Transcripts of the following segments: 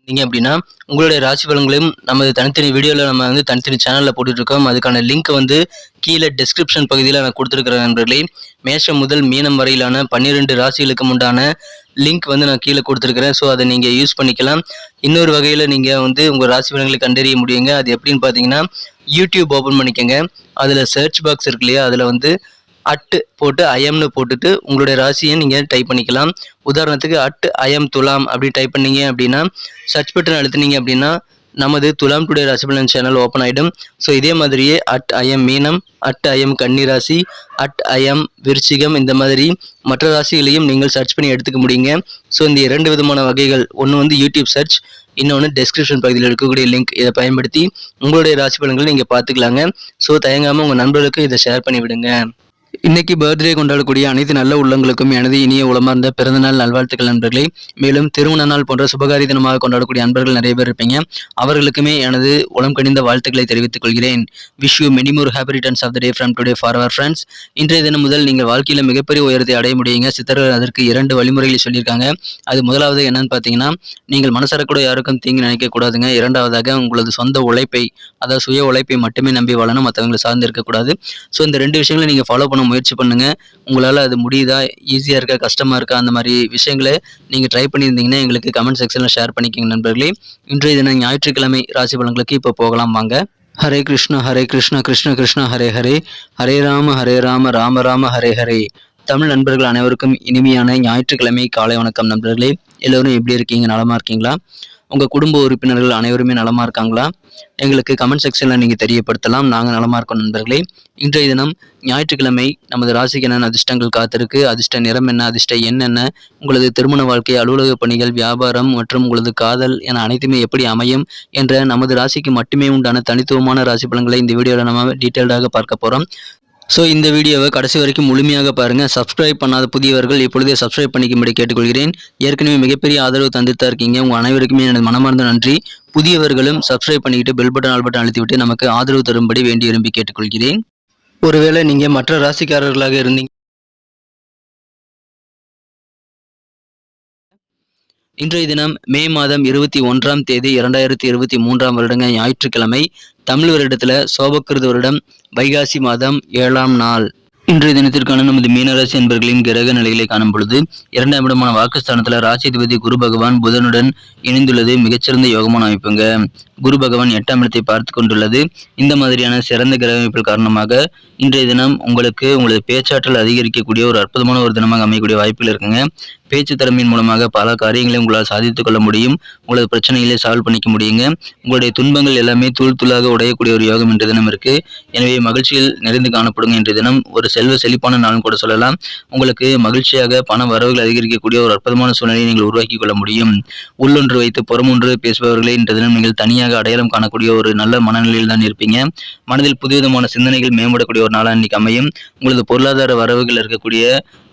நீங்க அப்படின்னா, உங்களுடைய ராசி பலன்களையும் நமது தனித்தனி வீடியோல நம்ம தனித்தனி சேனல்ல போட்டுட்ருக்கோம். அதுக்கான லிங்க் கீழ டிஸ்கிரிப்ஷன் பகுதியில நான் குடுத்துருக்கிறேன் நண்பர்களே. மேஷம் முதல் மீனம் வரையிலான 12 ராசிகளுக்கும் உண்டான லிங்க் நான் கீழ குடுத்துருக்கிறேன். ஸோ அத நீங்க யூஸ் பண்ணிக்கலாம். இன்னொரு வகையில நீங்க உங்க ராசி பலன்களை கண்டறிய முடியுங்க. அது எப்படின்னு பார்த்தீங்கன்னா, யூடியூப் ஓப்பன் பண்ணிக்கங்க. அதுல சர்ச் பாக்ஸ் இருக்கு இல்லையா? அதுல போட்டு ஐஎம்னு போட்டுட்டு உங்களுடைய ராசியை நீங்கள் டைப் பண்ணிக்கலாம். உதாரணத்துக்கு ஐஎம் துலாம் அப்படி டைப் பண்ணீங்க அப்படின்னா சர்ச் பட்டன் அழுத்துனீங்க அப்படின்னா நமது துலாம் டுடே ராசி பலன் சேனல் ஓப்பன் ஆகிடும். ஸோ இதே மாதிரியே ஐஎம் மீனம், ஐஎம் கன்னி ராசி, ஐஎம் விருச்சிகம், இந்த மாதிரி மற்ற ராசிகளையும் நீங்கள் சர்ச் பண்ணி எடுத்துக்க முடியுங்க. ஸோ இந்த 2 விதமான வகைகள், ஒன்று யூடியூப் சர்ச், இன்னொன்று டெஸ்கிரிப்ஷன் பகுதியில் இருக்கக்கூடிய லிங்க். இதை பயன்படுத்தி உங்களுடைய ராசி பலன்களை நீங்கள் பார்த்துக்கலாங்க. ஸோ தயங்காமல் உங்கள் நண்பர்களுக்கு இதை ஷேர் பண்ணி விடுங்க. இன்னைக்கு பர்த்டே கொண்டாடக்கூடிய அனைத்து நல்ல உள்ளங்களுக்கும் எனது இனிய உளமார்ந்த பிறந்தநாள் நல்வாழ்த்துக்கள் நண்பர்களே. மேலும் திருமண நாள் போன்ற சுபகாரி தினமாக கொண்டாடக்கூடிய அன்பர்கள் நிறைய பேர் இருப்பீங்க. அவர்களுக்குமே எனது உளம் கனிந்த வாழ்த்துக்களை தெரிவித்துக் கொள்கிறேன். Wish you many more happy returns of the day from today for our friends. இன்றைய தினம் முதல் நீங்கள் வாழ்க்கையில் மிகப்பெரிய உயரத்தை அடைய முடியுங்க. சித்தர்கள் அதற்கு 2 வழிமுறைகளை சொல்லியிருக்காங்க. அது முதலாவது என்னன்னு பார்த்தீங்கன்னா, நீங்கள் மனசார கூட யாருக்கும் தீங்கு நினைக்கக்கூடாதுங்க. இரண்டாவதாக உங்களது சொந்த உழைப்பை, அதாவது சுய உழைப்பை மட்டுமே நம்பி வாழணும், மற்றவங்களை சார்ந்து இருக்கக்கூடாது. ஸோ இந்த 2 விஷயங்களை நீங்கள் ஃபாலோ பண்ண முயற்சி பண்ணுங்க. உங்களால் அது முடியுதா, ஈஸியாக இருக்கா, கஷ்டமாக இருக்கா, அந்த மாதிரி விஷயங்களை நீங்கள் ட்ரை பண்ணியிருந்தீங்கன்னா எங்களுக்கு கமெண்ட் செக்ஷனில் ஷேர் பண்ணிக்கோங்க நண்பர்களே. இன்றைய தினம் ஞாயிற்றுக்கிழமை ராசி பலன்களுக்கு இப்போ போகலாம் வாங்க. ஹரே கிருஷ்ணா கிருஷ்ண கிருஷ்ண ஹரே ஹரே, ஹரே ராம ராம ராம ஹரே ஹரே. தமிழ் நண்பர்கள் அனைவருக்கும் இனிமையான ஞாயிற்றுக்கிழமை காலை வணக்கம் நண்பர்களே. எல்லோரும் எப்படி இருக்கீங்க? நலமா இருக்கீங்களா? உங்கள் குடும்ப உறுப்பினர்கள் அனைவருமே நலமா இருக்காங்களா? எங்களுக்கு கமெண்ட் செக்ஷனில் நீங்கள் தெரியப்படுத்தலாம். நாங்கள் நலமா இருக்கோம் நண்பர்களே. இன்றைய தினம் ஞாயிற்றுக்கிழமை நமது ராசிக்கு என்னென்ன அதிர்ஷ்டங்கள் காத்திருக்கு, அதிர்ஷ்ட நிறம் என்ன, அதிர்ஷ்ட எண் என்ன, உங்களது திருமண வாழ்க்கை, அலுவலக பணிகள், வியாபாரம் மற்றும் உங்களது காதல் என அனைத்துமே எப்படி அமையும் என்ற நமது ராசிக்கு மட்டுமே உண்டான தனித்துவமான ராசி பலன்களை இந்த வீடியோவில் நம்ம டீட்டெயில்டாக பார்க்க போகிறோம். ஸோ இந்த வீடியோவை கடைசி வரைக்கும் முழுமையாக பாருங்கள். சப்ஸ்கிரைப் பண்ணாத புதியவர்கள் இப்பொழுதே சப்ஸ்கிரைப் பண்ணிக்கும்படி கேட்டுக்கொள்கிறேன். ஏற்கனவே மிகப்பெரிய ஆதரவு தந்துட்டு இருக்கீங்க. உங்கள் அனைவருக்குமே எனது மனமார்ந்த நன்றி. புதியவர்களும் சப்ஸ்கிரைப் பண்ணிக்கிட்டு பெல் பட்டன் ஆல் பட்டன் அழுத்திவிட்டு நமக்கு ஆதரவு தரும்படி வேண்டி விரும்பி கேட்டுக்கொள்கிறேன். ஒருவேளை நீங்கள் மற்ற ராசிக்காரர்களாக இருந்தீங்க, இன்றைய தினம் மே மாதம் 21ஆம் தேதி 2023ஆம் வருடங்க ஞாயிற்றுக்கிழமை. தமிழ் வருடத்தில் சோபக்கிருத வருடம் வைகாசி மாதம் 7ஆம் நாள். இன்றைய தினத்திற்கான நமது மீனராசி என்பர்களின் கிரக நிலைகளை காணும் பொழுது 2ஆம் இடமான வாக்குஸ்தானத்தில் ராசிதிபதி குரு பகவான் புதனுடன் இணைந்துள்ளது மிகச்சிறந்த யோகமான அமைப்புங்க. குரு பகவான் 8ஆம் இடத்தை பார்த்து கொண்டுள்ளது. இந்த மாதிரியான சிறந்த கிரக அமைப்புகள் காரணமாக இன்றைய தினம் உங்களுக்கு உங்களது பேச்சாற்றல் அதிகரிக்கக்கூடிய ஒரு அற்புதமான ஒரு தினமாக அமையக்கூடிய வாய்ப்புகள் இருக்குங்க. பேச்சு திறமையின் மூலமாக பல காரியங்களை உங்களால் சாதித்துக் கொள்ள முடியும். உங்களது பிரச்சனைகளை சால்வ் பண்ணிக்க முடியுங்க. உங்களுடைய துன்பங்கள் எல்லாமே தூள் தூளாக உடையக்கூடிய ஒரு யோகம் இன்றைய தினம் இருக்கு. எனவே மகிழ்ச்சியில் நிறைந்து காணப்படுங்க. இன்றைய தினம் ஒரு செல்வ செழிப்பான நாள் கூட சொல்லலாம். உங்களுக்கு மகிழ்ச்சியாக பண வரவுகள் அதிகரிக்கக்கூடிய ஒரு அற்புதமான சூழ்நிலையை நீங்கள் உருவாக்கி கொள்ள முடியும். உள்ளொன்று வைத்து புறமொன்று பேசுபவர்களை இன்றைய தினம் நீங்கள் தனியாக அடையாளம் காணக்கூடிய ஒரு நல்ல மனநிலையில் தான் இருப்பீங்க. மனதில் புதுவிதமான சிந்தனைகள் மேம்படக்கூடிய ஒரு நாளாக இன்னைக்கு அமையும். உங்களது பொருளாதார வரவுகள் இருக்கக்கூடிய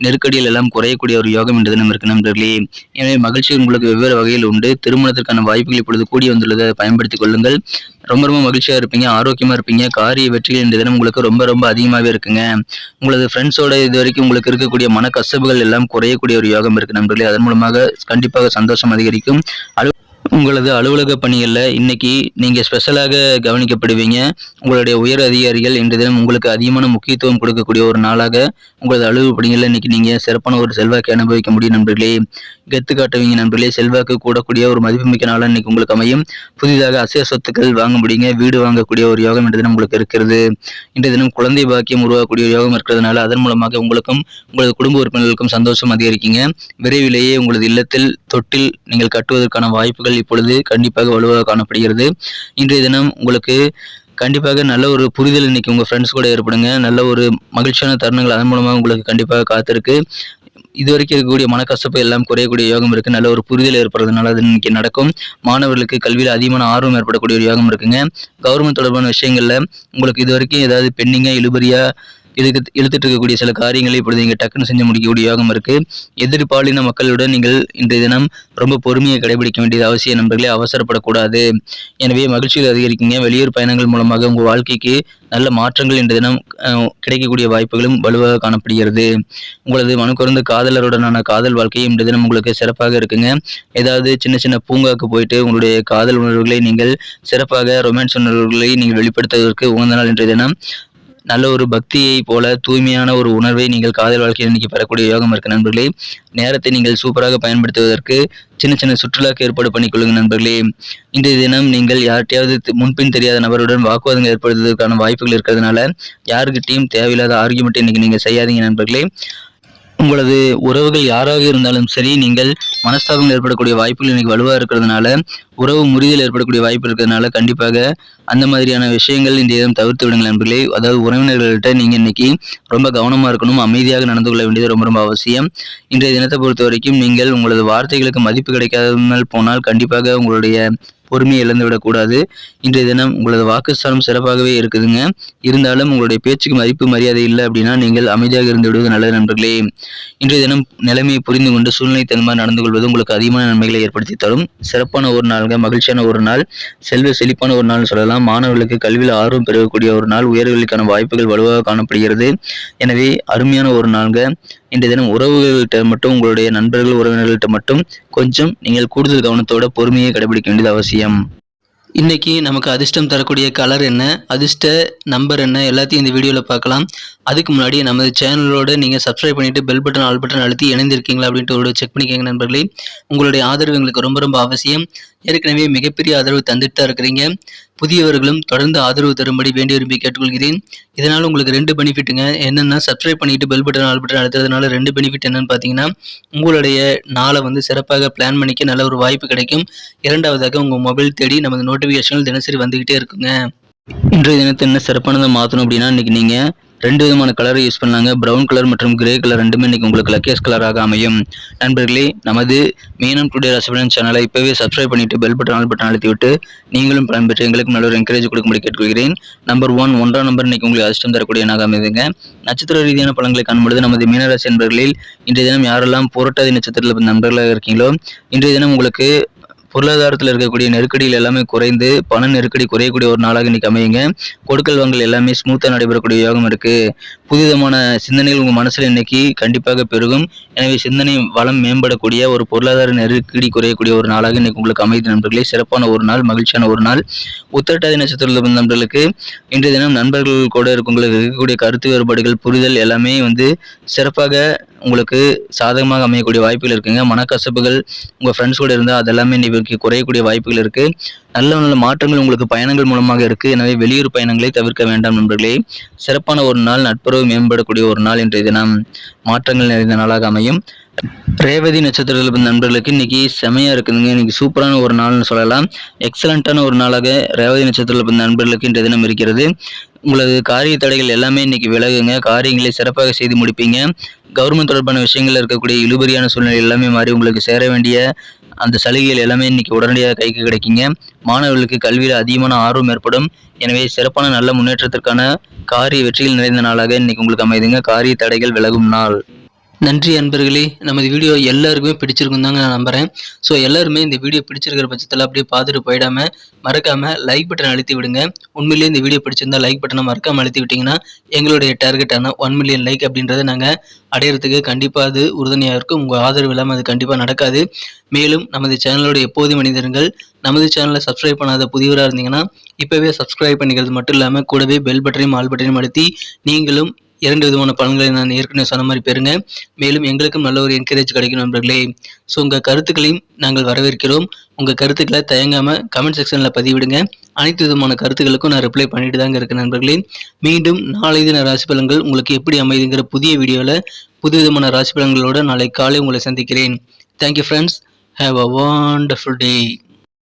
நெருக்கடியில் எல்லாம் குறையக்கூடிய ஒரு யோகம் இன்றைய தினம் இருக்கு நண்பர்களே. எனவே மகிழ்ச்சி உங்களுக்கு வெவ்வேறு வகையில் உண்டு. திருமணத்திற்கான வாய்ப்புகள் இப்பொழுது கூடி வந்துள்ளதை பயன்படுத்திக் கொள்ளுங்கள். ரொம்ப மகிழ்ச்சியா இருப்பீங்க, ஆரோக்கியமா இருப்பீங்க. காரிய வெற்றிகள் இந்த தினம் உங்களுக்கு ரொம்ப அதிகமாகவே இருக்குங்க. உங்களது ஃப்ரெண்ட்ஸோட இது வரைக்கும் உங்களுக்கு இருக்கக்கூடிய மன கசப்புகள் எல்லாம் குறையக்கூடிய ஒரு யோகம் இருக்கு நண்பர்களே. அதன் மூலமாக கண்டிப்பாக சந்தோஷம் அதிகரிக்கும். உங்களது அலுவலக பணிகளில் இன்னைக்கு நீங்கள் ஸ்பெஷலாக கவனிக்கப்படுவீங்க. உங்களுடைய உயர் அதிகாரிகள் இன்றைய தினம் உங்களுக்கு அதிகமான முக்கியத்துவம் கொடுக்கக்கூடிய ஒரு நாளாக உங்களது அலுவலக பணிகளில் இன்னைக்கு நீங்கள் சிறப்பான ஒரு செல்வாக்கை அனுபவிக்க முடியும் நண்பர்களே. கெத்து காட்டுவீங்க நண்பர்களே. செல்வாக்கு கூடக்கூடிய ஒரு மதிப்புமிக்க நாளாக இன்னைக்கு உங்களுக்கு அமையும். புதிதாக அசைய சொத்துக்கள் வாங்க முடியுங்க. வீடு வாங்கக்கூடிய ஒரு யோகம் இன்றைய தினம் உங்களுக்கு இருக்கிறது. இன்றைய தினம் குழந்தை பாக்கியம் உருவாக்கக்கூடிய யோகம் இருக்கிறதுனால அதன் மூலமாக உங்களுக்கும் உங்களது குடும்ப உறுப்பினர்களுக்கும் சந்தோஷம் அதிகரிக்குங்க. விரைவிலேயே உங்களது இல்லத்தில் தொட்டில் நீங்கள் கட்டுவதற்கான வாய்ப்புகள் இப்பொழுது கண்டிப்பாக வலுவாக காணப்படுகிறது. இன்றைய தினம் உங்களுக்கு கண்டிப்பாக நல்ல ஒரு புரிதல் இன்னைக்கு உங்கள் ஃப்ரெண்ட்ஸ் கூட ஏற்படுங்க. நல்ல ஒரு மகிழ்ச்சியான தருணங்கள் அதன் மூலமாக உங்களுக்கு கண்டிப்பாக காத்திருக்கு. இதுவரைக்கும் இருக்கக்கூடிய மனக்கசப்பு எல்லாம் குறையக்கூடிய யோகம் இருக்கு. நல்ல ஒரு புரிதல் ஏற்படுறதுனால அது இன்னைக்கு நடக்கும். மாணவர்களுக்கு கல்வியில் அதிகமான ஆர்வம் ஏற்படக்கூடிய ஒரு யோகம் இருக்குங்க. கவர்மெண்ட் தொடர்பான விஷயங்கள்ல உங்களுக்கு இது வரைக்கும் ஏதாவது பெண்டிங்கா இழுபறியா இழுத்துட்டு இருக்கக்கூடிய சில காரியங்களை இப்பொழுது நீங்கள் டக்குன்னு செஞ்சு முடிக்கக்கூடிய யோகம் இருக்கு. எதிர்பாலின மக்களுடன் நீங்கள் இன்றைய தினம் ரொம்ப பொறுமையை கடைபிடிக்க வேண்டியது அவசியம் நண்பர்களே. அவசரப்படக்கூடாது. எனவே மகிழ்ச்சிகள் அதிகரிக்குங்க. வெளியூர் பயணங்கள் மூலமாக உங்கள் வாழ்க்கைக்கு நல்ல மாற்றங்கள் இன்றைய தினம் கிடைக்கக்கூடிய வாய்ப்புகளும் வலுவாக காணப்படுகிறது. உங்களது மனக்குறந்த காதலருடனான காதல் வாழ்க்கையும் இன்றைய தினம் உங்களுக்கு சிறப்பாக இருக்குங்க. ஏதாவது சின்ன சின்ன பூங்காவுக்கு போயிட்டு உங்களுடைய காதல் உணர்வுகளை நீங்கள் சிறப்பாக ரொமான்ஸ் உணர்வுகளை நீங்கள் வெளிப்படுத்துவதற்கு உகந்த நாள் இன்றைய தினம். நல்ல ஒரு பக்தியை போல தூய்மையான ஒரு உணர்வை நீங்கள் காதல் வாழ்க்கையில் இன்னைக்கு பெறக்கூடிய யோகம் இருக்கு நண்பர்களே. நேரத்தை நீங்கள் சூப்பராக பயன்படுத்துவதற்கு சின்ன சின்ன சுற்றுலாக்கு ஏற்பாடு பண்ணிக்கொள்ளுங்க நண்பர்களே. இன்றைய தினம் நீங்கள் யார்கிட்டையாவது முன்பின் தெரியாத நபருடன் வாக்குவாதங்கள் ஏற்படுவதற்கான வாய்ப்புகள் இருக்கிறதுனால யாருக்கிட்டையும் தேவையில்லாத ஆர்கியூமெண்ட் இன்னைக்கு நீங்கள் செய்யாதீங்க நண்பர்களே. உங்களது உறவுகள் யாராக இருந்தாலும் சரி, நீங்கள் மனஸ்தாபங்கள் ஏற்படக்கூடிய வாய்ப்புகள் இன்னைக்கு வலுவாக இருக்கிறதுனால, உறவு முறிதல் ஏற்படக்கூடிய வாய்ப்பு இருக்கிறதுனால கண்டிப்பாக அந்த மாதிரியான விஷயங்கள் இன்றைய தினம் தவிர்த்து விடுங்கள் நண்பர்களே. அதாவது உறவினர்கள்ட்ட நீங்கள் இன்னைக்கு ரொம்ப கவனமாக இருக்கணும். அமைதியாக நடந்து கொள்ள வேண்டியது ரொம்ப ரொம்ப அவசியம். இன்றைய தினத்தை பொறுத்த வரைக்கும் நீங்கள் உங்களது வார்த்தைகளுக்கு மதிப்பு கிடைக்காமல் போனால் கண்டிப்பாக உங்களுடைய பொறுமையை இழந்து விடக்கூடாது. இன்றைய தினம் உங்களது வாக்குஸ்தானம் சிறப்பாகவே இருக்குதுங்க. இருந்தாலும் உங்களுடைய பேச்சுக்கு மதிப்பு மரியாதை இல்லை அப்படின்னா நீங்கள் அமைதியாக இருந்து விடுவது நல்லது நண்பர்களே. இன்றைய தினம் நிலைமையை புரிந்து கொண்டு சூழ்நிலை தகுந்த மாதிரி நடந்து கொள்வது உங்களுக்கு அதிகமான நன்மைகளை ஏற்படுத்தி தரும். சிறப்பான ஒரு நாளுங்க, மகிழ்ச்சியான ஒரு நாள், செல்வ செழிப்பான ஒரு நாள் சொல்லலாம். மாணவர்களுக்கு கல்வியில் ஆர்வம் பெறக்கூடிய ஒரு நாள், உயர்வுகளுக்கான வாய்ப்புகள் வலுவாக காணப்படுகிறது. எனவே அருமையான ஒரு நாள்ங்க. இன்றைய தினம் உறவுகள்கிட்ட மட்டும், உங்களுடைய நண்பர்கள் உறவினர்கள்ட்ட மட்டும் கொஞ்சம் நீங்கள் கூடுதல் கவனத்தோட பொறுமையை கடைபிடிக்க வேண்டியது அவசியம். இன்னைக்கு நமக்கு அதிர்ஷ்டம் தரக்கூடிய கலர் என்ன, அதிர்ஷ்ட நம்பர் என்ன, எல்லாத்தையும் இந்த வீடியோவில் பார்க்கலாம். அதுக்கு முன்னாடி நமது சேனலோட நீங்கள் சப்ஸ்கிரைப் பண்ணிட்டு பெல் பட்டன் ஆல் பட்டன் அழுத்தி இணைந்திருக்கீங்களா அப்படின்ட்டு ஒரு செக் பண்ணிக்கோங்க நண்பர்களே. உங்களுடைய ஆதரவு எங்களுக்கு ரொம்ப ரொம்ப அவசியம். ஏற்கனவே மிகப்பெரிய ஆதரவு தந்துட்டு தான் இருக்கிறீங்க. புதியவர்களும் தொடர்ந்து ஆதரவு தரும்படி வேண்டி விரும்பி கேட்டுக்கொள்கிறேன். இதனால் உங்களுக்கு 2 பெனிஃபிட்டுங்க. என்னென்னா, சப்ஸ்கிரைப் பண்ணிட்டு பெல் பட்டன் ஆல் பட்டன் அழுத்துறதுனால 2 பெனிஃபிட் என்னன்னு பார்த்தீங்கன்னா, உங்களுடைய நாளை சிறப்பாக பிளான் பண்ணிக்க நல்ல ஒரு வாய்ப்பு கிடைக்கும். இரண்டாவதாக உங்கள் மொபைல் தேடி நமது நோட்டிஃபிகேஷன்கள் தினசரி வந்துக்கிட்டே இருக்குங்க. இன்றைய தினத்தை என்ன சிறப்பானதை மாற்றணும் அப்படின்னா, இன்னைக்கு நீங்கள் 2 விதமான கலரை யூஸ் பண்ணாங்க. ப்ரௌன் கலர் மற்றும் கிரே கலர் ரெண்டுமே இன்னைக்கு உங்களுக்கு லக்கியஸ்ட் கலராக அமையும். நண்பர்களே, நமது மீனம் டுடே ராசிபலன் சேனலை இப்போவே சப்ஸ்கிரைப் பண்ணிட்டு பெல் பட்டன் ஆல் பட்டன் அழுத்தி விட்டு நீங்களும் பலன் பெற்று எங்களுக்கு நல்ல ஒரு என்கரேஜ் கொடுக்கும்படி கேட்டுக்கொள்கிறேன். நம்பர் 1, 1ஆம் நம்பர் இன்னைக்கு உங்களுக்கு அதிர்ஷ்டம் தரக்கூடிய நாளாக அமைதுங்க. நட்சத்திர ரீதியான பலன்களை காணும்பொழுது நமது மீனராசி நண்பர்களில் இன்றைய தினம் யாரெல்லாம் புரட்டாதி நட்சத்திரத்தில் நண்பர்களாக இருக்கீங்களோ, இன்றைய தினம் உங்களுக்கு பொருளாதாரத்தில் இருக்கக்கூடிய நெருக்கடிகள் எல்லாமே குறைந்து பண நெருக்கடி குறையக்கூடிய ஒரு நாளாக இன்னைக்கு அமையுங்க. கொடுக்கல் வாங்கல் எல்லாமே ஸ்மூத்தாக நடைபெறக்கூடிய யோகம் இருக்கு. புதுவிதமான சிந்தனைகள் உங்கள் மனசில் இன்னைக்கு கண்டிப்பாக பெருகும். எனவே சிந்தனை வளம் மேம்படக்கூடிய ஒரு பொருளாதார நெருக்கடி குறையக்கூடிய ஒரு நாளாக இன்னைக்கு உங்களுக்கு அமைது நண்பர்களே. சிறப்பான ஒரு நாள், மகிழ்ச்சியான ஒரு நாள். உத்திரட்டாதி நட்சத்திரத்தில் இருந்த நண்பர்களுக்கு இன்றைய தினம் நண்பர்கள் கூட உங்களுக்கு இருக்கக்கூடிய கருத்து வேறுபாடுகள் புரிதல் எல்லாமே சிறப்பாக உங்களுக்கு சாதகமாக அமையக்கூடிய வாய்ப்புகள் இருக்குங்க. மனக்கசப்புகள் உங்கள் ஃப்ரெண்ட்ஸ் கூட இருந்தால் அதெல்லாமே இன்னைக்கு குறையக்கூடிய வாய்ப்புகள் இருக்கு. நல்ல நல்ல மாற்றங்கள் உங்களுக்கு பயணங்கள் மூலமாக இருக்கு. எனவே வெளியூர் பயணங்களை தவிர்க்க வேண்டாம் நண்பர்களே. சிறப்பான ஒரு நாள், நட்புறவு மேம்படக்கூடிய ஒரு நாள். இன்றைய தினம் மாற்றங்கள் நிறைந்த நாளாக அமையும். ரேவதி நட்சத்திரத்தில் நண்பர்களுக்கு இன்னைக்கு செமையா இருக்குதுங்க. இன்னைக்கு சூப்பரான ஒரு நாள்னு சொல்லலாம். எக்ஸலண்டான ஒரு நாளாக ரேவதி நட்சத்திரத்தில் நண்பர்களுக்கு இன்றைய தினம் இருக்கிறது. உங்களது காரிய தடைகள் எல்லாமே இன்னைக்கு விலகுங்க. காரியங்களை சிறப்பாக செய்து முடிப்பீங்க. கவர்மெண்ட் தொடர்பான விஷயங்கள்ல இருக்கக்கூடிய இழுபறியான சூழ்நிலை எல்லாமே மாறி உங்களுக்கு சேர வேண்டிய அந்த சலுகைகள் எல்லாமே இன்னைக்கு உடனடியாக கைக்கு கிடைக்குங்க. மாணவர்களுக்கு கல்வியில் அதிகமான ஆர்வம் ஏற்படும். எனவே சிறப்பான நல்ல முன்னேற்றத்திற்கான காரிய வெற்றிகள் நிறைந்த நாளாக இன்னைக்கு உங்களுக்கு அமைதுங்க. காரிய தடைகள் விலகும் நாள். நன்றி அன்பர்களே. நமது வீடியோ எல்லாருக்குமே பிடிச்சிருக்கும் தாங்க நான் நம்புகிறேன். ஸோ எல்லாருமே இந்த வீடியோ பிடிச்சிருக்கிற பட்சத்தில் அப்படியே பார்த்துட்டு போயிடாமல் மறக்காமல் லைக் பட்டன் அழுத்தி விடுங்க. உண்மையிலேயே இந்த வீடியோ பிடிச்சிருந்தா லைக் பட்டனை மறக்காமல் அழுத்தி விட்டிங்கன்னா எங்களுடைய டார்கெட்டான 1 மில்லியன் லைக் அப்படின்றத நாங்கள் அடையிறதுக்கு கண்டிப்பாக அது உறுதுணையாக இருக்கும். உங்கள் ஆதரவு இல்லாமல் அது கண்டிப்பாக நடக்காது. மேலும் நமது சேனலோட எப்போதும் மனிதர்கள் நமது சேனலை சப்ஸ்கிரைப் பண்ணாத புதியவராக இருந்தீங்கன்னா இப்போவே சப்ஸ்கிரைப் பண்ணிக்கிறது மட்டும் இல்லாமல் கூடவே பெல் பட்டனையும் ஆல் பட்டனையும் அழுத்தி நீங்களும் 2 விதமான பலன்களை நான் ஏற்கனவே சொன்ன மாதிரி பெறுங்க. மேலும் எங்களுக்கும் நல்ல ஒரு என்கரேஜ் கிடைக்கும் நண்பர்களே. ஸோ உங்கள் கருத்துக்களையும் நாங்கள் வரவேற்கிறோம். உங்கள் கருத்துக்களை தயங்காமல் கமெண்ட் செக்ஷனில் பதிவிடுங்க. அனைத்து விதமான கருத்துக்களுக்கும் நான் ரிப்ளை பண்ணிட்டு தாங்க இருக்கேன் நண்பர்களே. மீண்டும் நாளை தின ராசி பலன்கள் உங்களுக்கு எப்படி அமைதுங்கிற புதிய வீடியோவில் புது விதமான ராசி பலன்களோடு நாளை காலை உங்களை சந்திக்கிறேன். Thank you friends. Have a wonderful day.